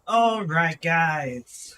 All right, guys.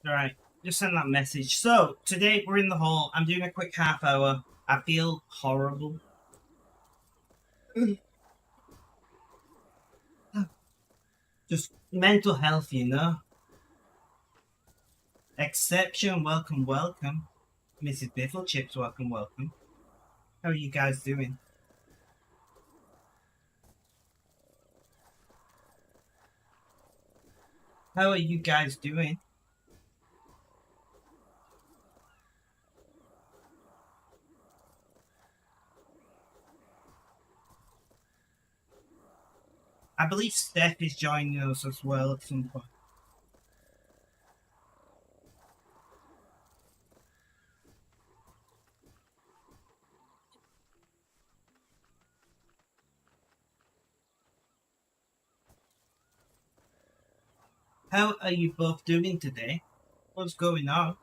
All right, just send that message. So today we're in the hall. I'm doing a quick half hour. I feel horrible. Just mental health, you know. Exception, welcome, welcome. Mrs. Biffle Chips, welcome, welcome. How are you guys doing? How are you guys doing? I believe Steph is joining us as well at some point. How are you both doing today? What's going on?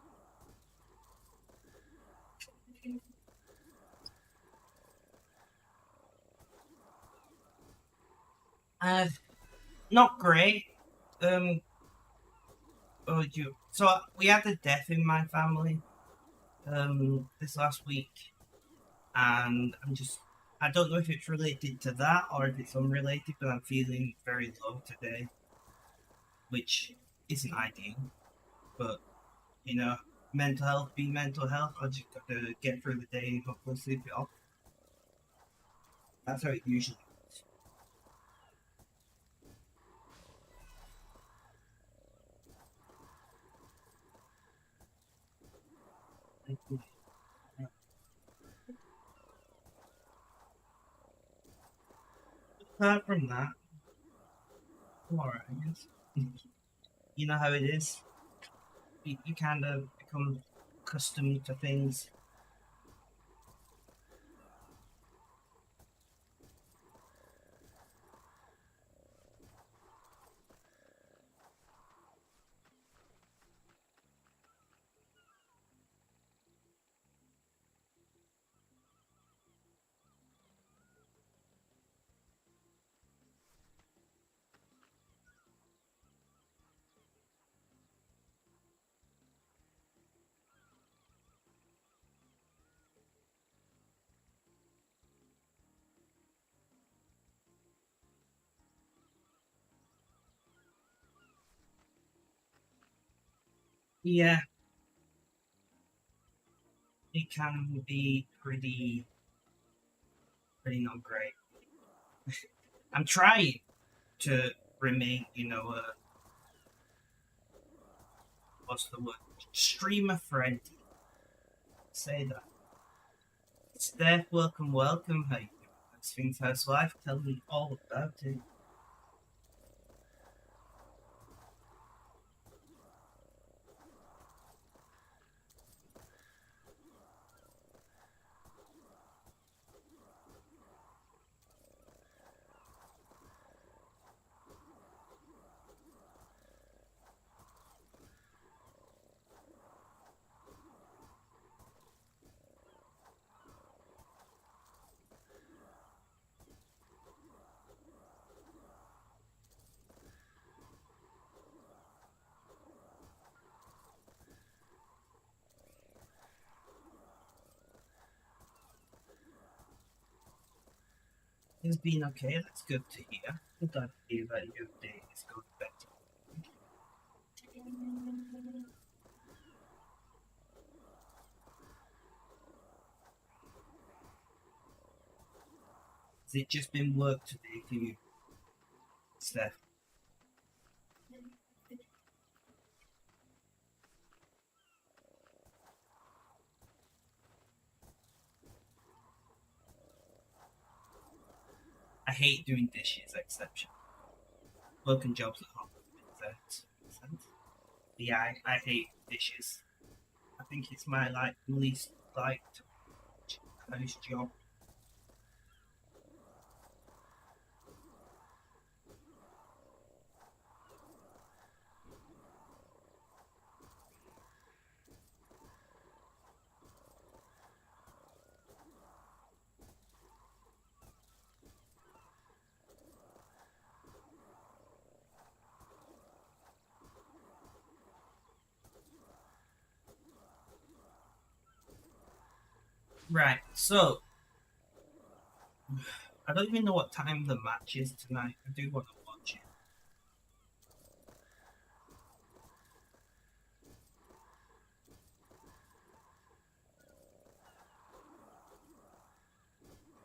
Uh, Not great. Um, oh, you. So we had a death in my family this last week, and I don't know if it's related to that or if it's unrelated, but I'm feeling very low today, which isn't ideal. But you know, mental health be mental health. I just got to get through the day and hopefully sleep it off. That's how it usually goes. Apart from that, I'm alright, I guess. You know how it is. You kind of become accustomed to things. Yeah, it can be pretty not great. I'm trying to remain, what's the word? Streamer friendly. Say that. Steph, welcome, welcome. How you doing? That's Things House Life. Tell me all about it. has been okay. That's good to hear. I'm glad to hear that your day is going better. Has it just been work today for you, Steph? I hate doing dishes, exception. Working jobs at home. That sense. Yeah, I hate dishes. I think it's my least liked house job. Right, so I don't even know what time the match is tonight. I do want to watch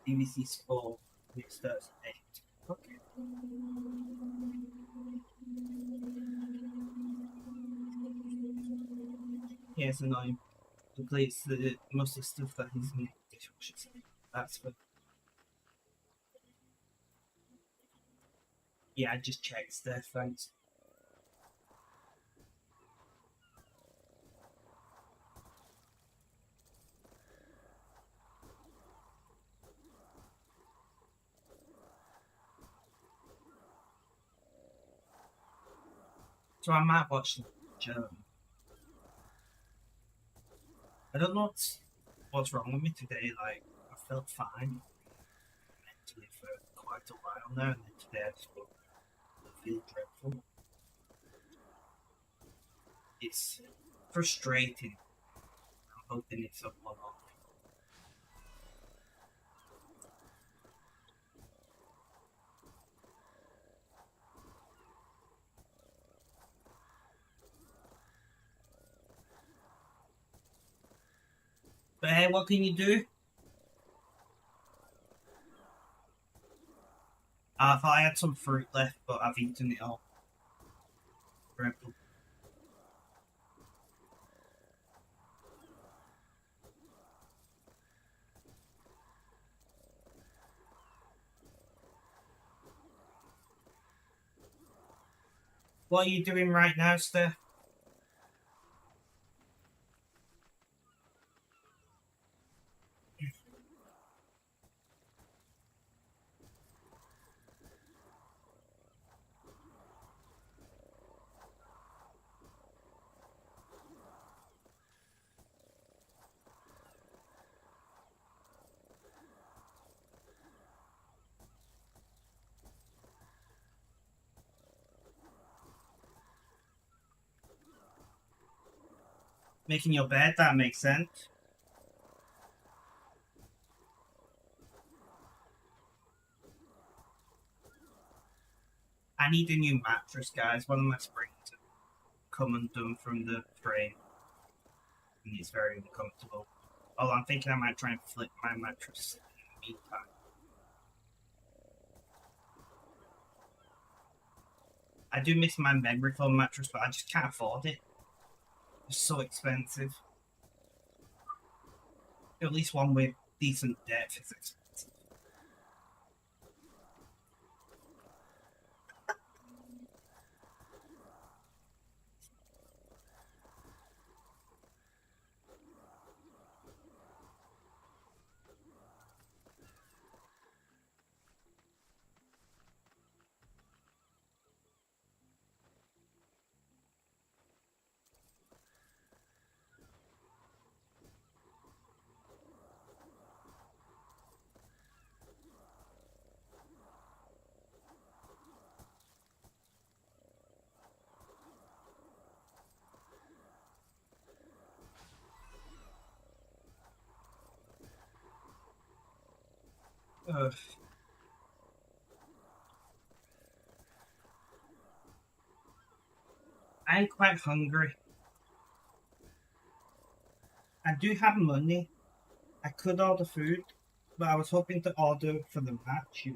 it. BBC Sport, which starts at 8. Okay. Yeah, it's annoying. The plates, most of the stuff that he's in the dishwasher. That's for. Yeah, I just checked there, thanks. So I might watch the German. I don't know what's wrong with me today. Like, I felt fine mentally for quite a while now, and then today I just feel dreadful. It's frustrating. I'm hoping it's a one off. But hey, what can you do? I thought I had some fruit left, but I've eaten it all. Dreadful. What are you doing right now, Steph? Making your bed, that makes sense. I need a new mattress, guys. One of my springs have come undone from the frame, and it's very uncomfortable. Oh, I'm thinking I might try and flip my mattress in the meantime. I do miss my memory foam mattress, but I just can't afford it. It's so expensive. At least one with decent depth is expensive. Ugh. I'm quite hungry. I do have money. I could order food, but I was hoping to order for the match.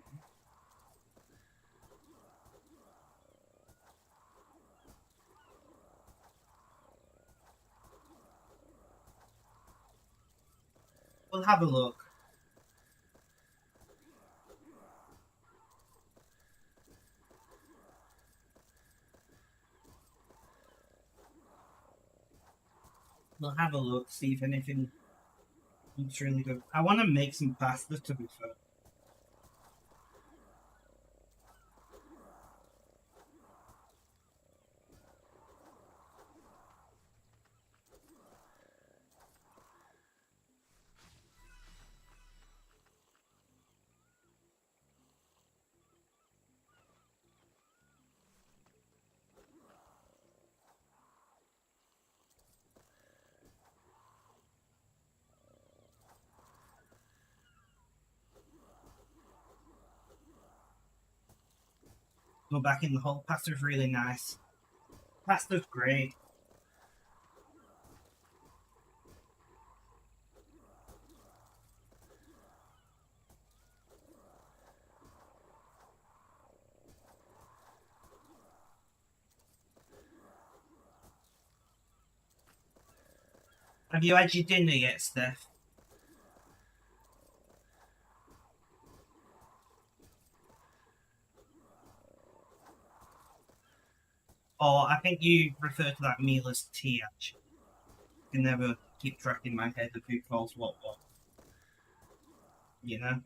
We'll have a look. We'll have a look, see if anything looks really good. I want to make some pasta, to be fair. Go back in the hole. Pasta's really nice. Pasta's great. Have you had your dinner yet, Steph? Or I think you refer to that meal as tea, actually. I can never keep track in my head of who calls what, you know?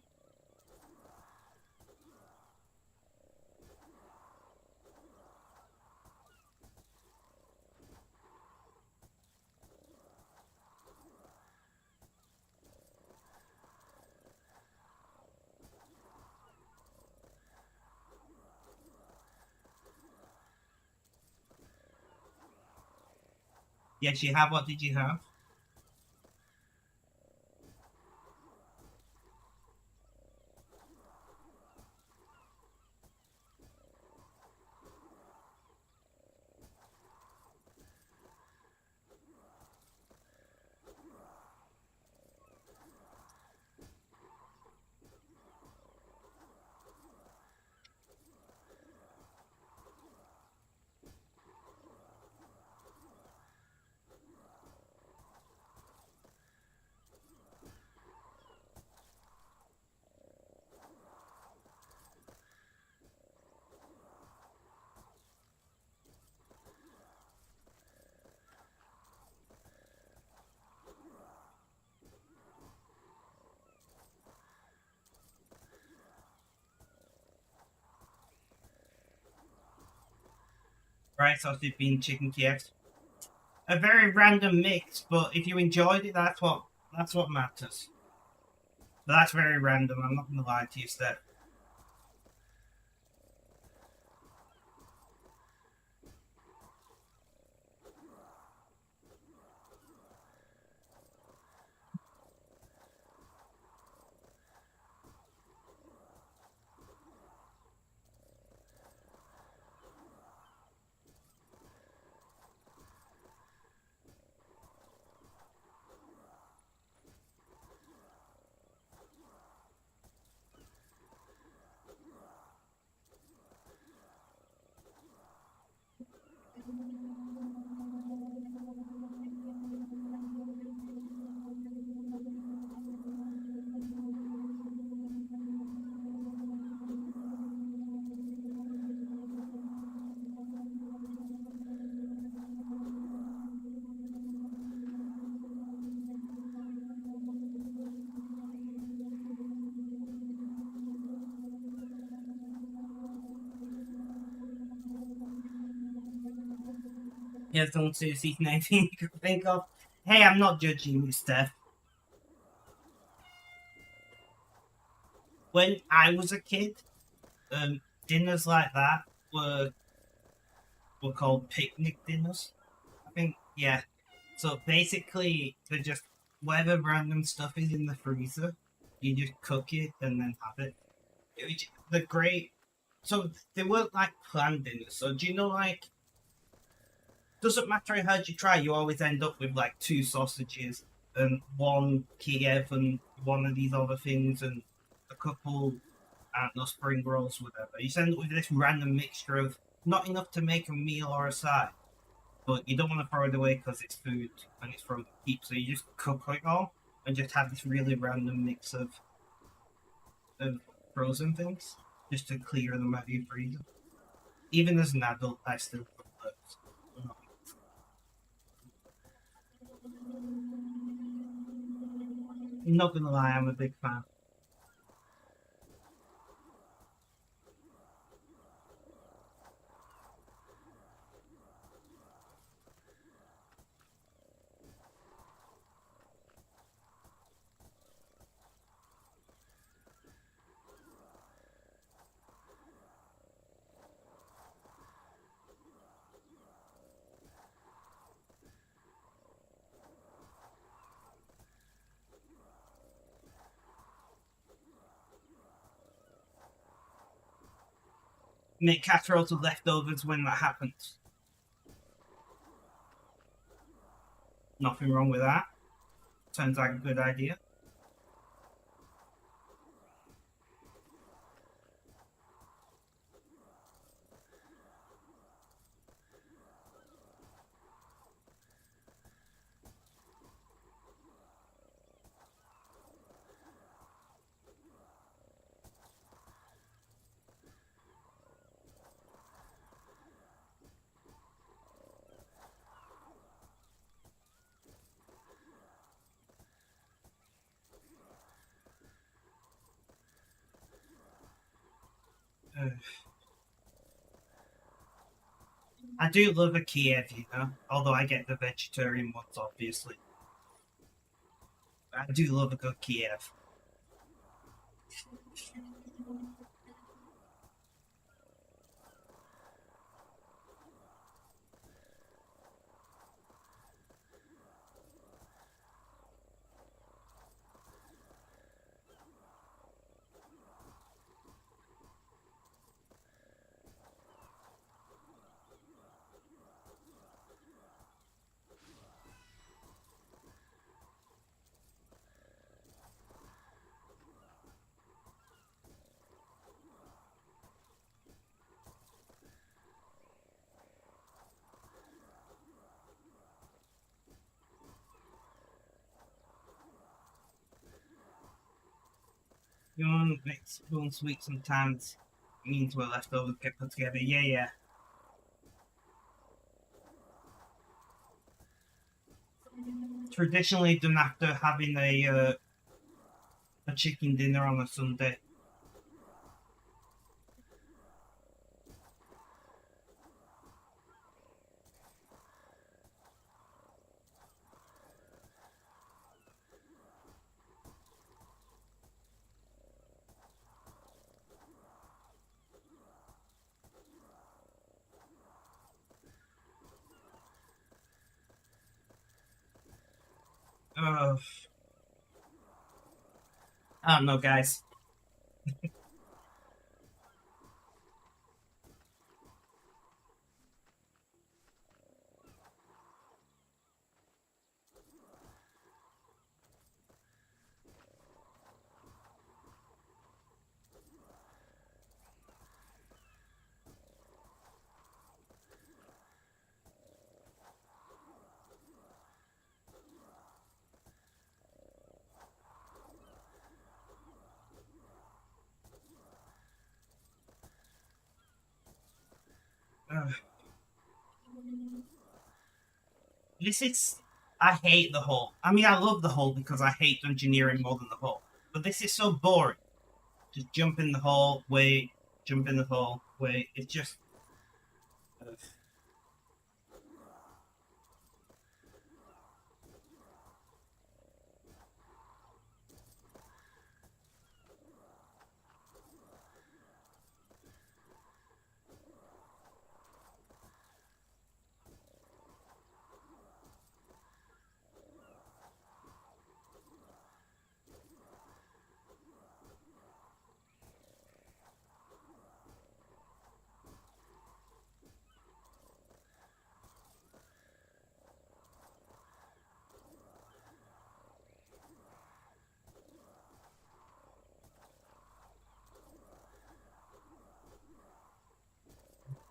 Yes, you have. What did you have? Rice, sausage, bean, chicken, Kiev. A very random mix, but if you enjoyed it, that's what matters. But that's very random. I'm not gonna lie to you, Steph. Here's someone to see anything you can think of. Hey, I'm not judging you, Steph. When I was a kid, dinners like that were called picnic dinners. I think, yeah. So basically, they're just whatever random stuff is in the freezer, you just cook it and then have it. They're great. So they weren't like planned dinners. So do you know, like doesn't matter how hard you try, you always end up with like two sausages and one Kiev and one of these other things and a couple, I don't know, spring rolls, whatever. You just end up with this random mixture of not enough to make a meal or a side, but you don't want to throw it away because it's food and it's frozen keep. So you just cook it all and just have this really random mix of frozen things just to clear them out of your freezer. Even as an adult, I still cook those. I'm not gonna lie, I'm a big fan. Make casseroles with leftovers when that happens. Nothing wrong with that. Sounds like a good idea. Uh, I do love a Kiev, you know, although I get the vegetarian ones, obviously. I do love a good Kiev. You know, makes fun sweet sometimes means where leftovers get put together. Yeah, yeah. Traditionally done after having a chicken dinner on a Sunday. Uh, I don't know, guys. Uh, this is. I hate the hole. I mean, I love the hole because I hate engineering more than the hole. But this is so boring. Just jump in the hole, wait, jump in the hole, wait. It's just. Uh,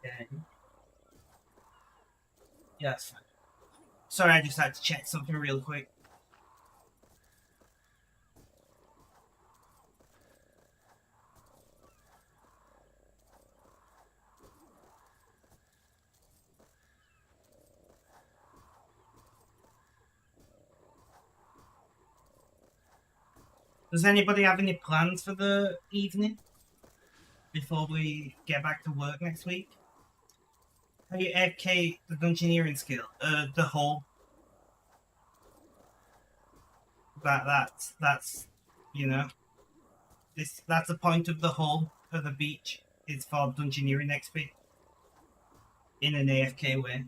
Yeah, yeah, that's fine. Sorry, I just had to check something real quick. Does anybody have any plans for the evening before we get back to work next week? Have you FK the dungeoneering skill? The whole that's you know that's the point of the hull of the beach. It's for dungeoneering XP in an AFK way.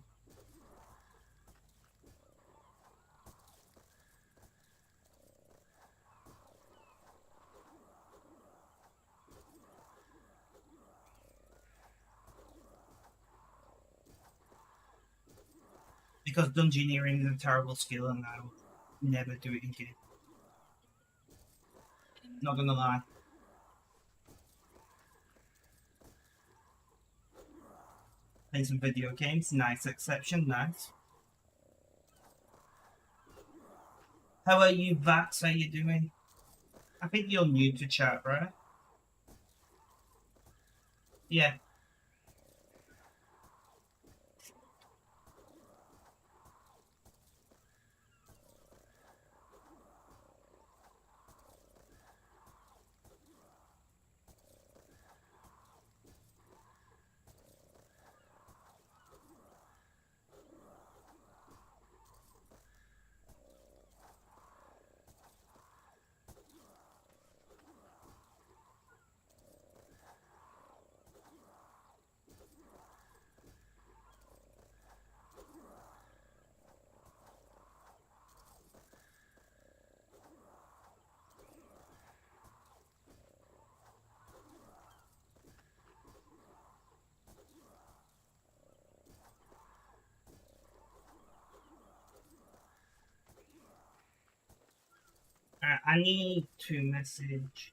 Because dungeoneering is a terrible skill and I will never do it again. Not gonna lie. Play some video games, nice exception, nice. How are you, Vax? How you doing? I think you're new to chat, right? Yeah. I need to message.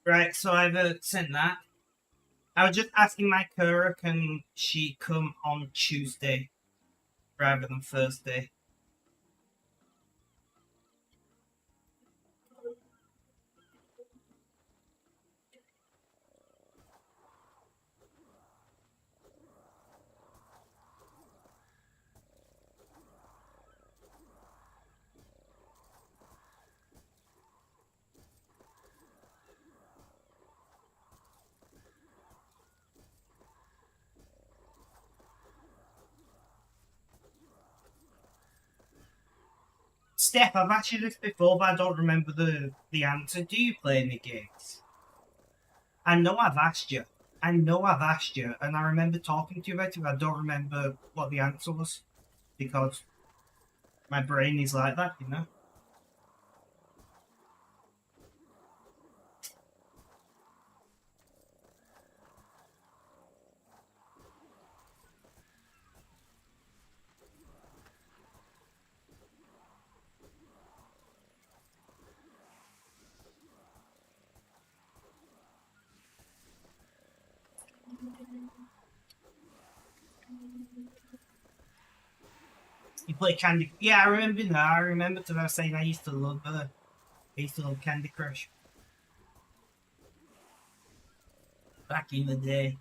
Right, so I've sent that. I was just asking my Kura, can she come on Tuesday rather than Thursday? Steph, I've asked you this before, but I don't remember the answer. Do you play any games? I know I've asked you. I know I've asked you, and I remember talking to you about it, but I don't remember what the answer was because my brain is like that, you know? You play Candy. Yeah, I remember now. I remember that I was saying I used to love. I used to love Candy Crush back in the day.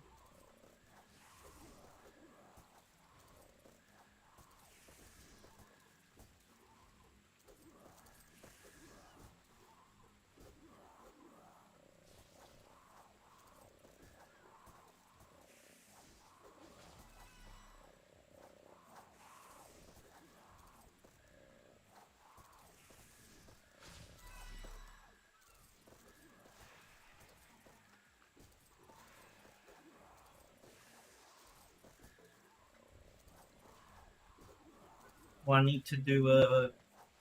Well, I need to do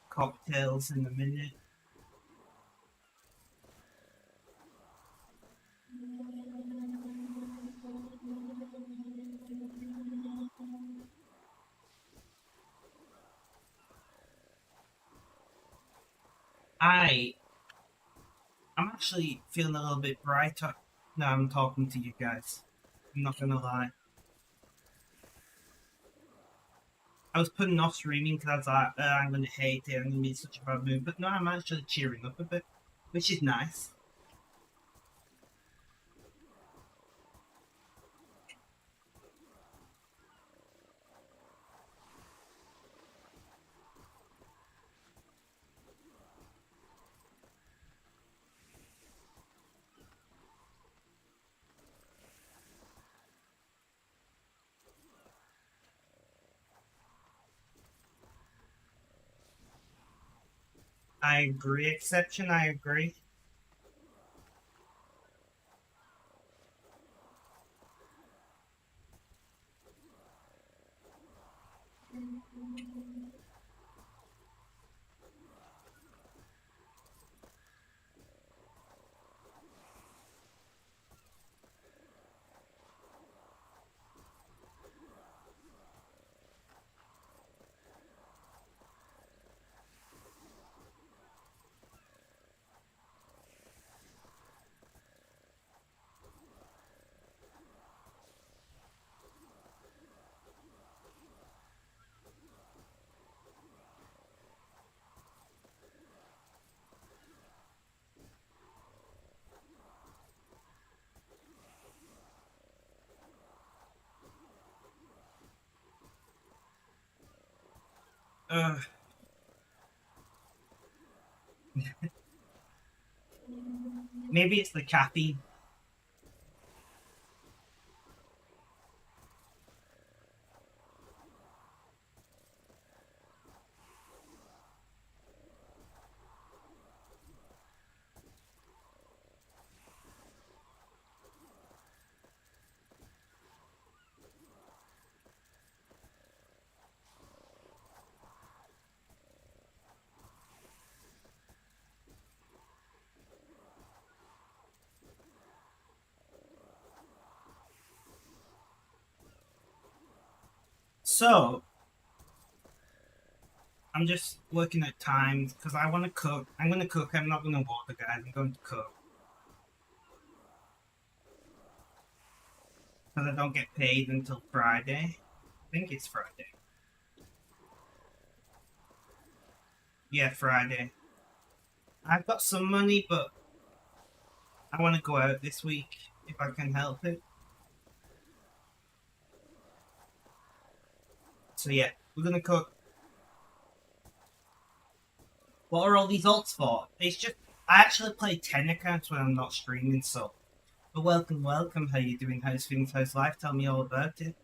cocktails in a minute. I I'm actually feeling a little bit brighter now I'm talking to you guys. I'm not gonna lie. I was putting off streaming because I was like, I'm gonna hate it. I'm gonna be in such a bad mood. But no, I'm actually cheering up a bit, which is nice. I agree. Exception. I agree. Uh, Maybe it's the caffeine. So I'm just looking at times because I want to cook. I'm going to cook. I'm not going to water, guys. I'm going to cook because I don't get paid until Friday. I think it's Friday. Yeah, Friday. I've got some money, but I want to go out this week if I can help it. So yeah, we're gonna cook. What are all these alts for? It's just I actually play 10 accounts when I'm not streaming. So, but welcome, welcome. How you doing? How's things? How's life? Tell me all about it.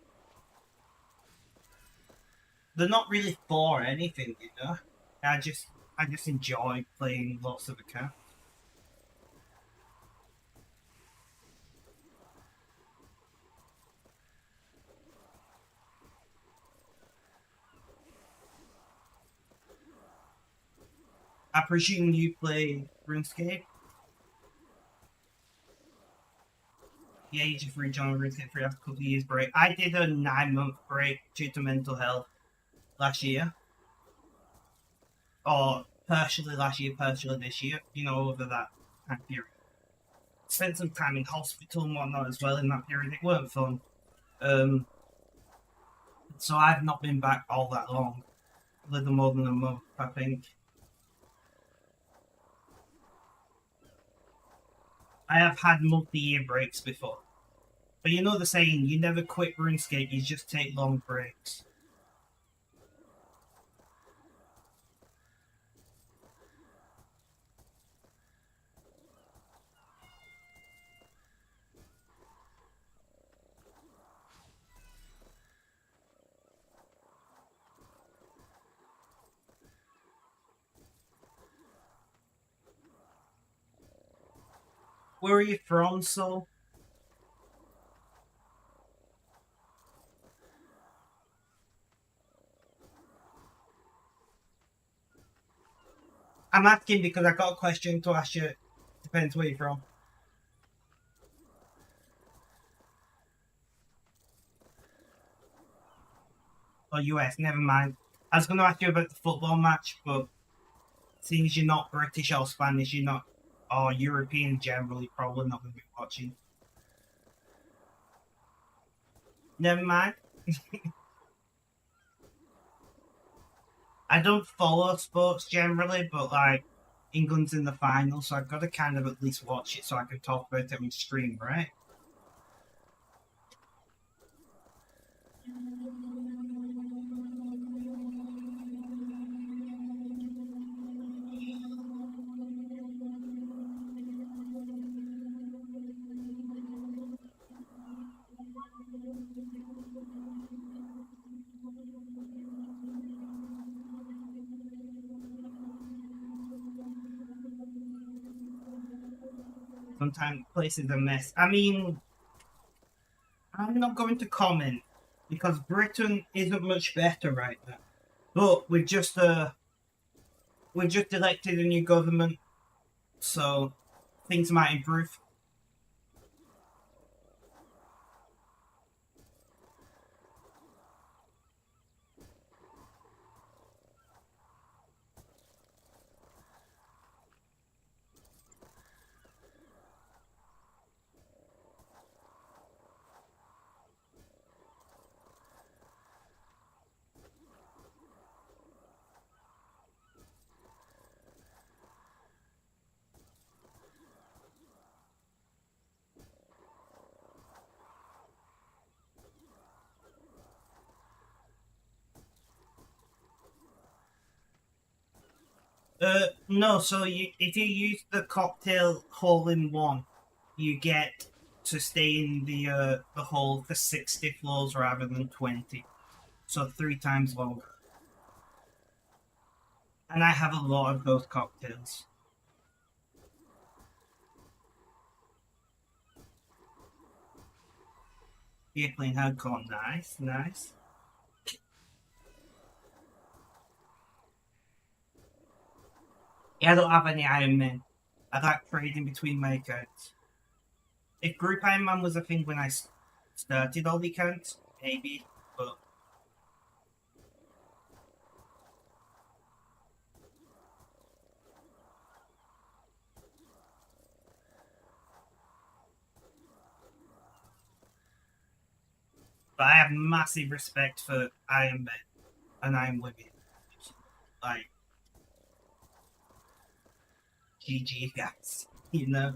They're not really for anything, you know. I just I just enjoy playing lots of accounts. I presume you play RuneScape. Yeah, you just rejoined RuneScape for after a couple of years break. I did a 9 month break due to mental health last year, or partially last year, partially this year. You know, over that time period. Spent some time in hospital and whatnot as well in that period. It weren't fun. Um, so I've not been back all that long, a little more than a month, I think. I have had multi-year breaks before, but you know the saying: you never quit RuneScape, you just take long breaks. Where are you from, so? I'm asking because I got a question to ask you. Depends where you're from. Or US, never mind. I was going to ask you about the football match, but seeing as you're not British or Spanish, you're not, or European generally, probably not going to be watching. Never mind. I don't follow sports generally, but like England's in the final, so I've got to kind of at least watch it so I can talk about it on stream, right? Sometimes places a mess. I mean, I'm not going to comment because Britain isn't much better right now. But we've just elected a new government, so things might improve. No. So if you use the cocktail hole in one, you get to stay in the hole for 60 floors rather than 20, so 3 times longer. And I have a lot of those cocktails. You're playing hardcore, nice, nice. Yeah, I don't have any Iron Man. I like trading between my accounts. If Group Iron Man was a thing when I started all the accounts, maybe, but I have massive respect for Iron Man and Iron Women. Like, GG guys, you know?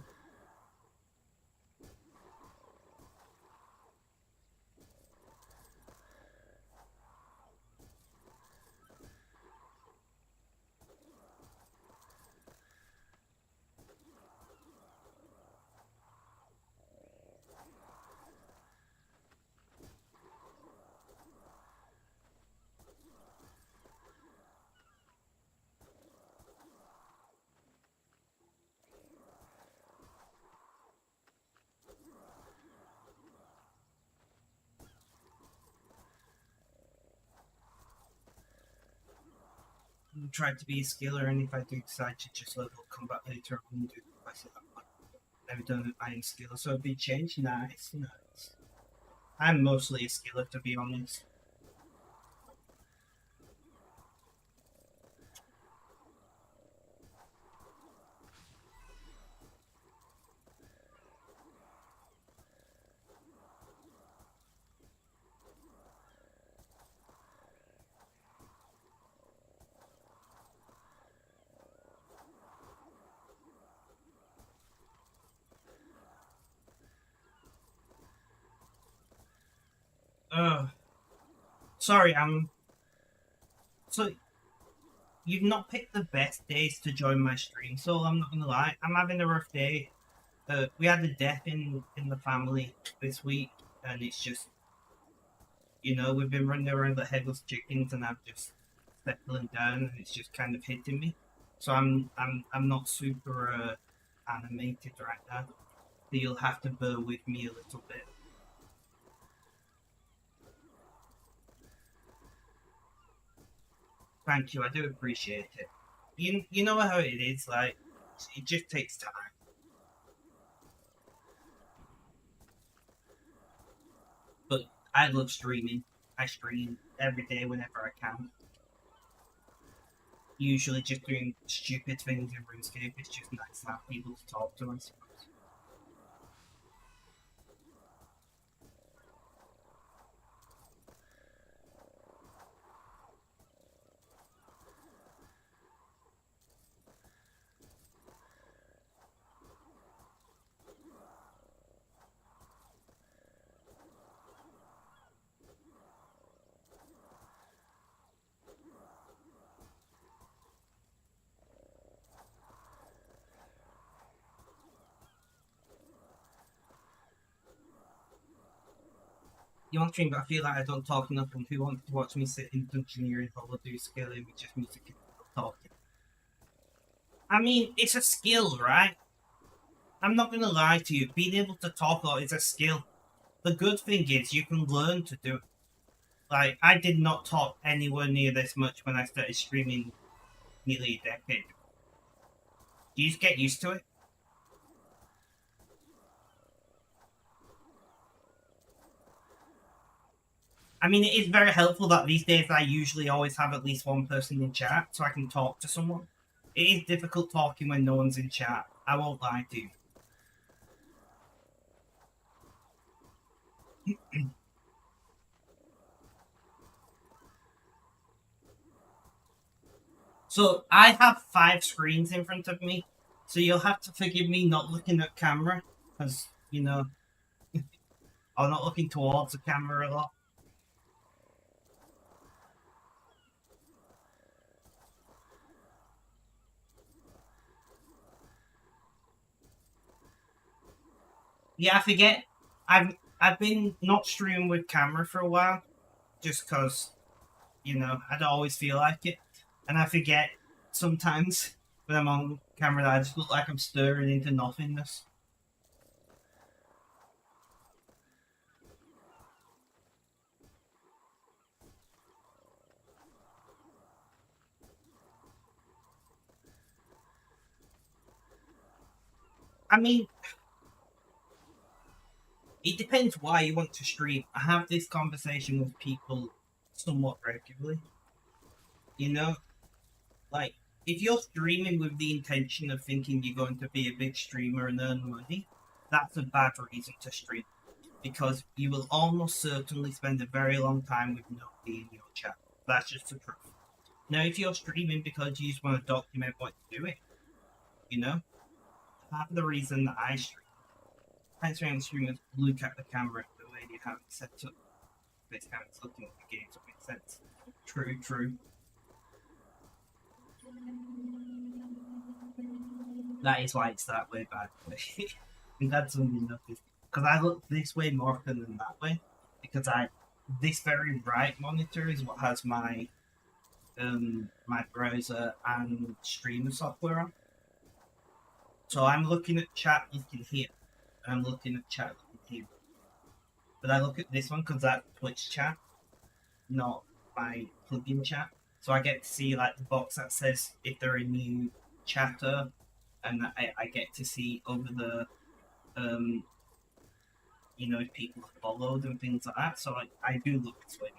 I'm trying to be a skiller, and if I do decide to just let it come back later on and do the quest, I've never done an iron skiller, so a big change. Nice, nice. I'm mostly a skiller, to be honest. Uh, sorry, so you've not picked the best days to join my stream, so I'm not gonna lie, I'm having a rough day. We had a death in the family this week, and it's just we've been running around the headless chickens, and I'm just settling down, and it's just kind of hitting me. So I'm not super animated right now. So you'll have to bear with me a little bit. Thank you, I do appreciate it. you know how it is. Like it just takes time. But I love streaming. I stream every day whenever I can. Usually just doing stupid things in RuneScape. It's just nice to have people to talk to, I suppose. You want to stream, but I feel like I don't talk enough, and who wants to watch me sit in dungeoneering hole do scaling with just music and talking? I mean, it's a skill, right? I'm not gonna lie to you. Being able to talk a lot is a skill. The good thing is you can learn to do it. Like, I did not talk anywhere near this much when I started streaming nearly a decade ago. You just get used to it. I mean, it is very helpful that these days I usually always have at least one person in chat so I can talk to someone. It is difficult talking when no one's in chat. I won't lie to you. So I have 5 screens in front of me, so you'll have to forgive me not looking at camera because I'm not looking towards the camera a lot. Yeah, I forget. I've been not streaming with camera for a while, just because I don't always feel like it, and I forget sometimes when I'm on camera that I just look like I'm staring into nothingness. I mean, it depends why you want to stream. I have this conversation with people somewhat regularly. You know, like if you're streaming with the intention of thinking you're going to be a big streamer and earn money, that's a bad reason to stream because you will almost certainly spend a very long time with nobody in your chat. That's just the truth. Now, if you're streaming because you just want to document what you're doing, you know, half the reason that I stream, I stream streamers look at the camera the way you have it set up. This camera's looking at the game, so it makes sense. True, true. That is why it's that way, by the way. I'm glad somebody noticed. Because I look this way more often than that way. Because this very right monitor is what has my browser and streamer software on. So I'm looking at chat looking here. And I'm looking at chat looking here. But I look at this one because that's Twitch chat, not my plugin chat. So I get to see like the box that says if they're a new chatter, and I get to see over the um if people are followed and things like that. So I do look this way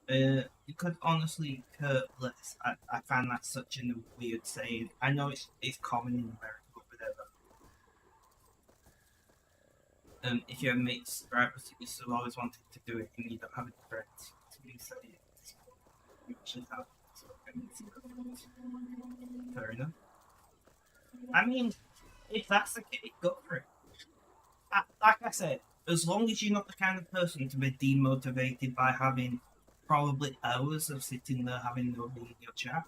more. Because honestly, Kurt, I find that such a weird saying. I know it's common in America, but whatever. If you're a mixed rappers, you still always wanted to do it, and you don't have a threat to be say it. You actually have. So fair enough. I mean, if that's the case, go for it. Like I said, as long as you're not the kind of person to be demotivated by having probably hours of sitting there having nobody in your chat,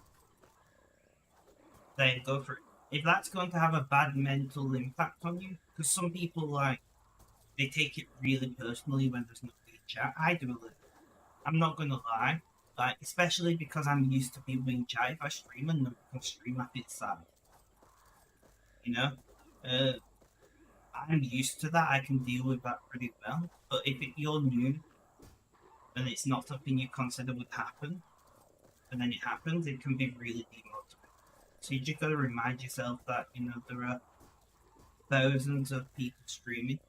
then go for it. If that's going to have a bad mental impact on you, because some people they take it really personally when there's nobody in chat. I do a little. I'm not gonna lie, like especially because I'm used to people in chat. If I stream and nobody can stream, I feel sad. You know, uh, I'm used to that. I can deal with that pretty well. But if you're new and it's not something you consider would happen, and then it happens, it can be really demotivating. So you just got to remind yourself that there are thousands of people streaming,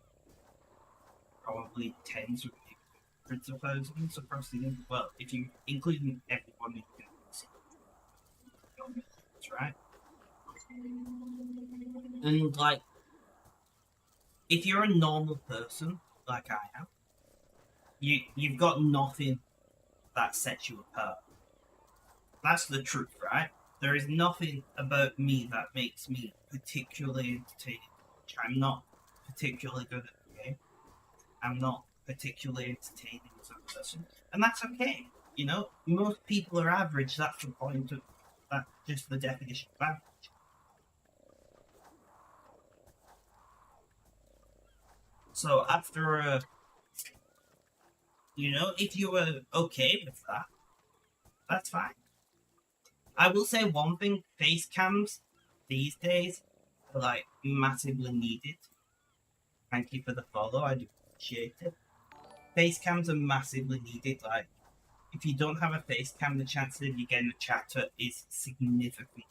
probably tens of maybe hundreds of thousands across the internet. Well, if you including everyone you can see, right? And like, if you're a normal person like I am, you've got nothing that sets you apart. That's the truth, right? There is nothing about me that makes me particularly entertaining. I'm not particularly good at the game. I'm not particularly entertaining as a person, and that's okay. Most people are average. That's the point of that. Just the definition of average. So after if you were okay with that, that's fine. I will say one thing: face cams these days are like massively needed. Thank you for the follow. I do appreciate it. Face cams are massively needed. Like, if you don't have a face cam, the chances of you getting a chatter is significantly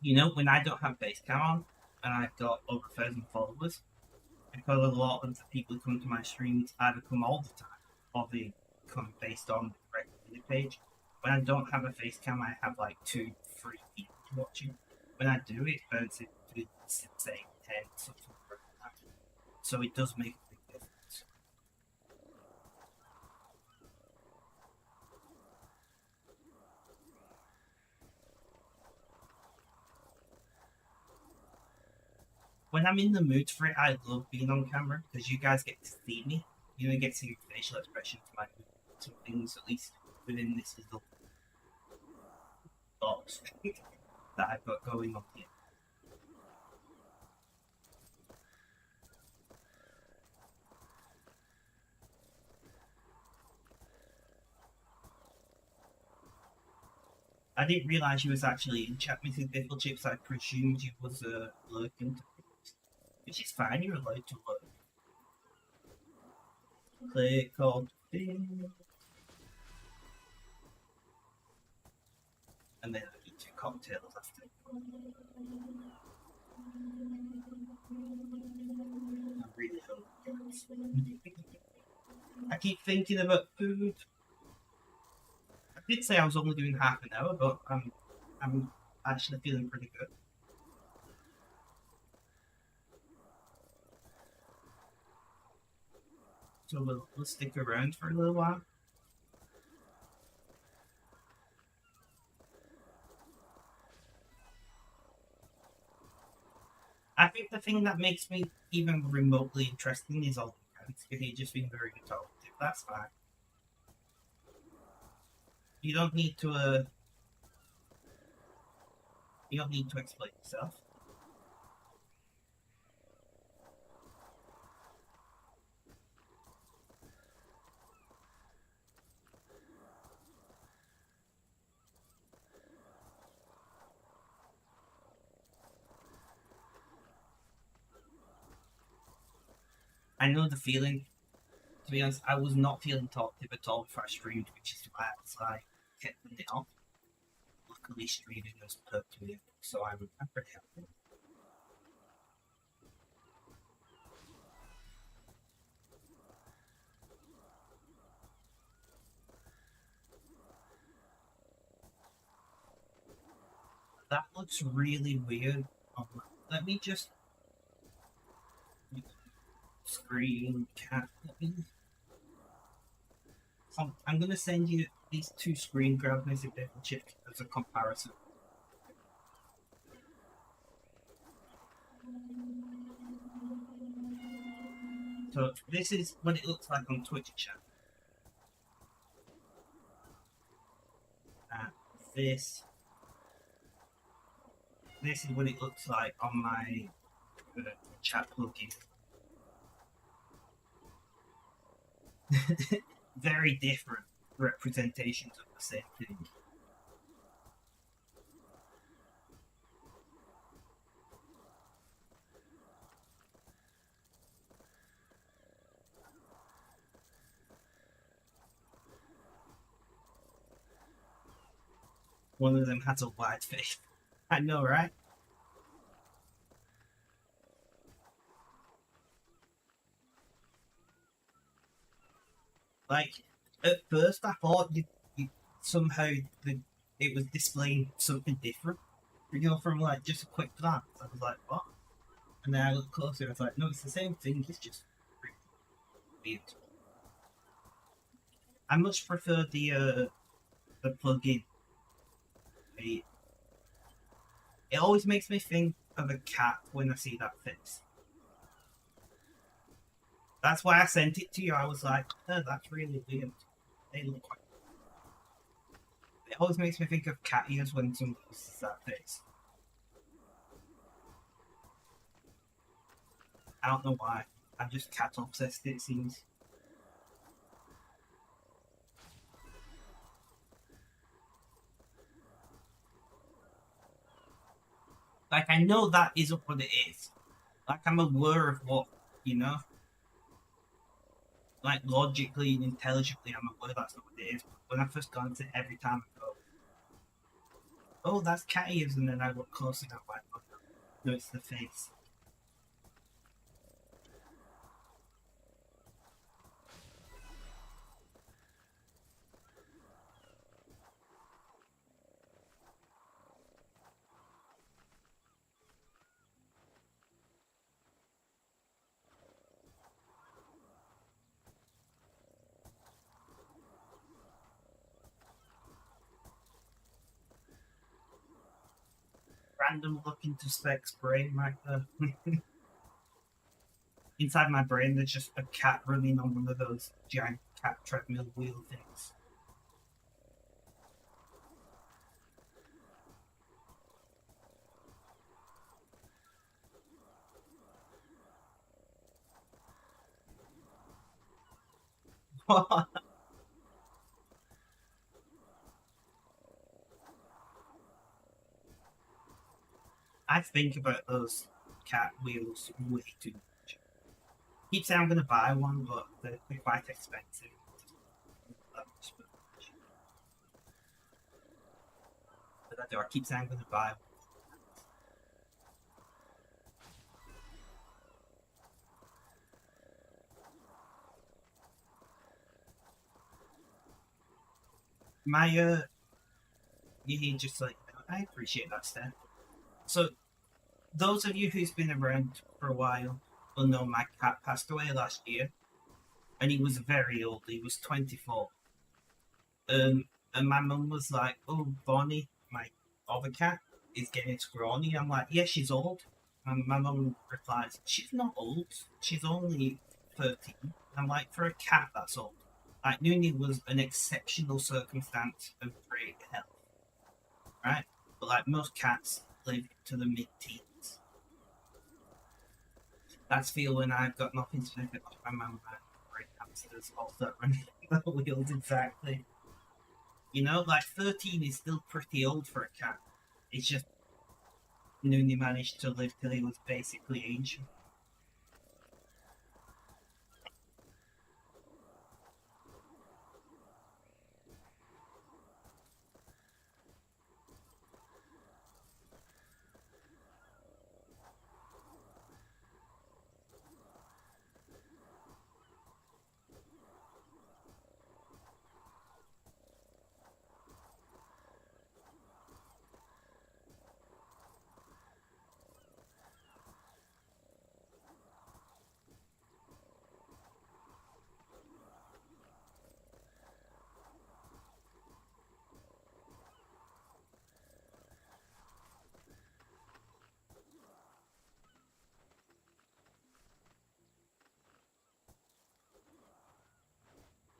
lower. When I don't have face cam on and I've got over 1,000 followers, because a lot of the people who come to my streams either come all the time or they come based on the recommended page. When I don't have a face cam, I have like 2, 3 people watching. When I do, it bounces to 6, 8, 10, something like that. So it does make a big difference. When I'm in the mood for it, I love being on camera because you guys get to see me. You get to see facial expressions, my some things at least within this little box that I've got going on here. I didn't realise you was actually in chat with Biffle Chips. I presumed you was lurking, which is fine. You're allowed to lurk. Click on thing, and then I eat 2 cocktails after. I'm really hungry. I keep thinking about food. I did say I was only doing half an hour, but I'm actually feeling pretty good. So we'll stick around for a little while. I think the thing that makes me even remotely interesting is all the mechanics. You're just being very talkative. That's fine. You don't need to. You don't need to explain yourself. I know the feeling. To be honest, I was not feeling talkative at all before I streamed, which is why I was like kept putting it off. Luckily, streaming has perked me up, so I'm pretty happy. That looks really weird. Let me just screen cap. I'm gonna send you these 2 screen grabs of different chips as a comparison. So this is what it looks like on Twitch chat. This is what it looks like on my chat plugin. Very different representations of the same thing. One of them has a wide face. I know, right? Like, at first I thought you somehow it was displaying something different. You know, from like just a quick glance, I was like, what? And then I looked closer, I was like, no, it's the same thing. It's just weird. I much prefer the plugin. It, it always makes me think of a cat when I see that face. That's why I sent it to you. I was like, oh, that's really weird. They look quite. It always makes me think of cat ears when someone uses that face. I don't know why. I'm just cat obsessed, it seems. Like, I know that isn't what it is. Like, I'm aware of what, you know? Like, logically and intelligently, I'm aware that's not what it is. But when I first got into it, every time I go, oh, that's cat ears, and then I look closer and I'm like, oh, no, it's the face. Random look into Spec's brain right there. Inside my brain, there's just a cat running on one of those giant cat treadmill wheel things. I think about those cat wheels way too much. Keep saying I'm going to buy one, but they're quite expensive. But I do. I keep saying I'm going to buy one. My you just like I appreciate that stuff. So those of you who's been around for a while will know my cat passed away last year, and he was very old. He was 24. And my mum was like, "Oh, Bonnie, my other cat, is getting scrawny." I'm like, "Yeah, she's old." And my mum replies, "She's not old. She's only 13." I'm like, "For a cat, that's old." Like, Noonie was an exceptional circumstance of great health, right? But like most cats live to the mid-teens. That's feel when I've got nothing to think about. My mum had great hamsters also running the wheels exactly. You know, like 13 is still pretty old for a cat. It's just Nooney managed to live till he was basically ancient.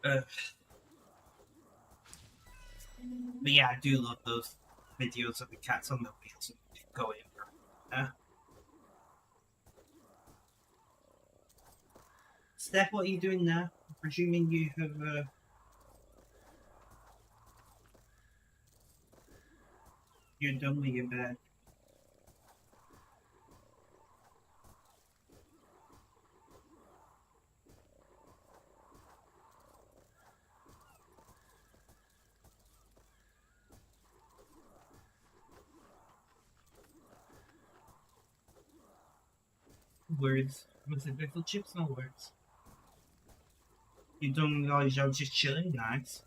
Uh, but yeah, I do love those videos of the cats on the wheels and going. Steph, what are you doing now? I'm presuming you have. You're done with your bed. worries. Missing Biffle chips, no worries. You doing all your job just chilling? Nice.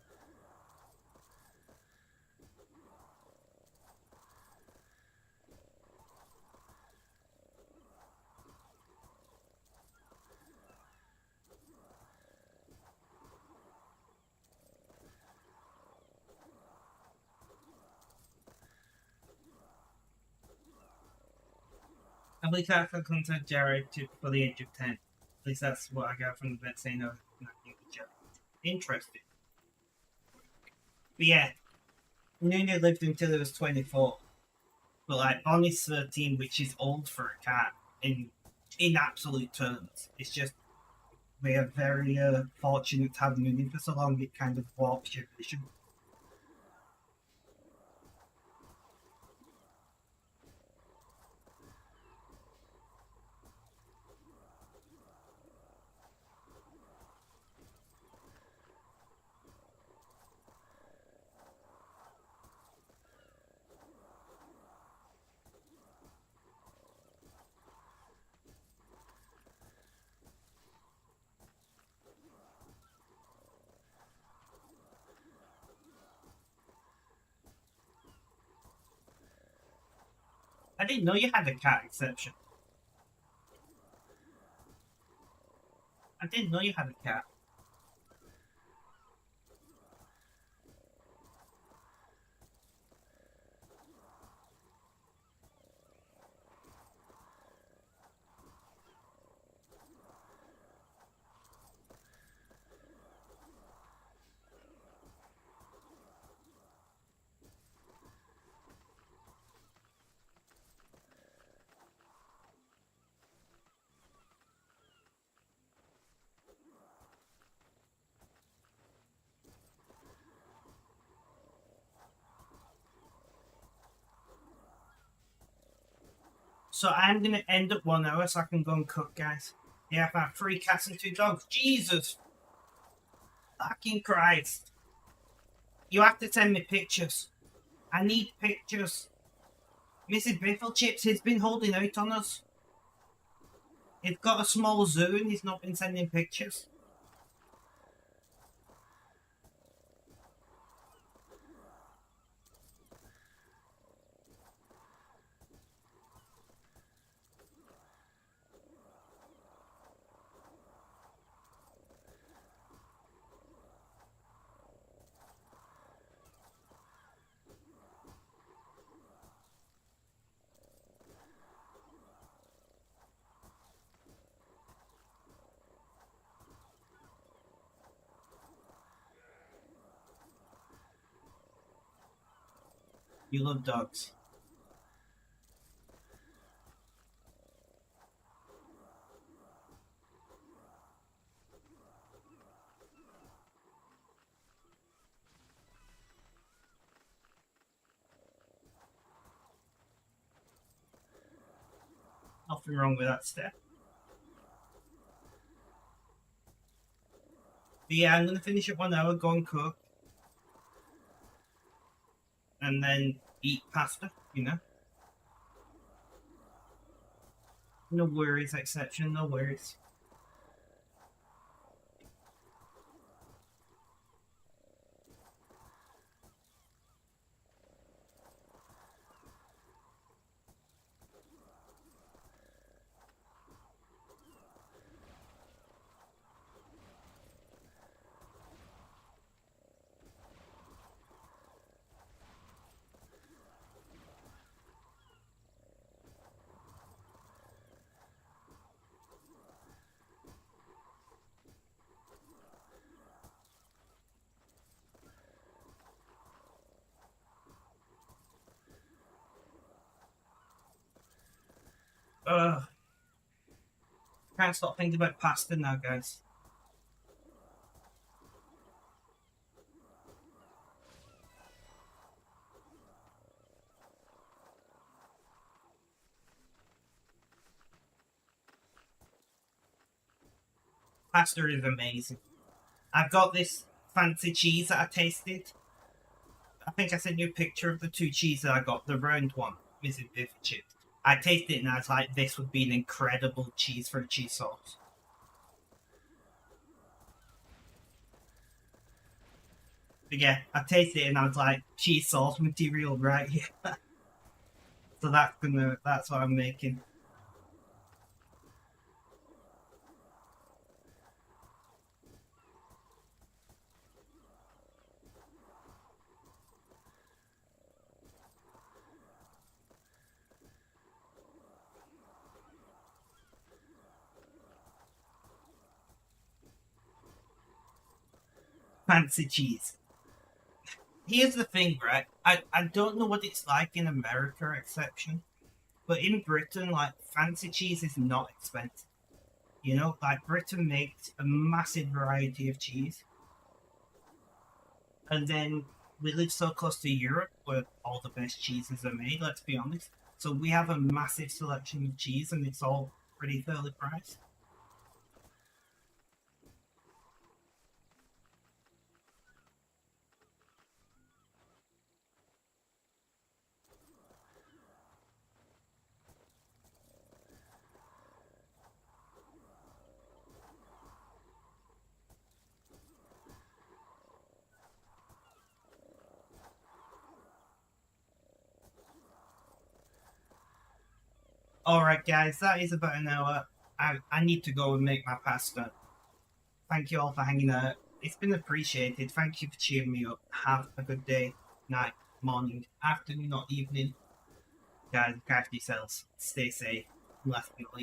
At least I can contact Jared for the age of 10. At least that's what I got from the vet saying of nothing to Jared. Interesting. But yeah, Nuna lived until he was 24. But like Bonnie's 13, which is old for a cat in absolute terms. It's just we are very fortunate to have Nuna for so long. It kind of warps your vision. I didn't know you had a cat exception. I didn't know you had a cat. So I'm gonna end at 1 hour so I can go and cook, guys. Yeah, I've had 3 cats and 2 dogs. Jesus fucking Christ. You have to send me pictures. I need pictures. Mrs. Biffle Chips has been holding out on us. He's got a small zoo and he's not been sending pictures. You love dogs. Nothing wrong with that step. But yeah, I'm gonna finish at 1 hour, go and cook, and then eat pasta, you know? No worries, exception, no worries. Ugh. Can't stop thinking about pasta now, guys. Pasta is amazing. I've got this fancy cheese that I tasted. I think I sent you a picture of the 2 cheeses I got, the round one, Mrs. Biff chips. I tasted it and I was like, this would be an incredible cheese for a cheese sauce. But yeah, I tasted it and I was like, cheese sauce material right here. So that's what I'm making. Fancy cheese. Here's the thing, right? I don't know what it's like in America, exception, but in Britain, like fancy cheese is not expensive. You know, like Britain makes a massive variety of cheese, and then we live so close to Europe where all the best cheeses are made. Let's be honest. So we have a massive selection of cheese, and it's all pretty fairly priced. All right, guys, that is about an hour. I need to go and make my pasta. Thank you all for hanging out. It's been appreciated. Thank you for cheering me up. Have a good day, night, morning, afternoon, or evening. Guys, look after yourselves. Stay safe. Last but not least.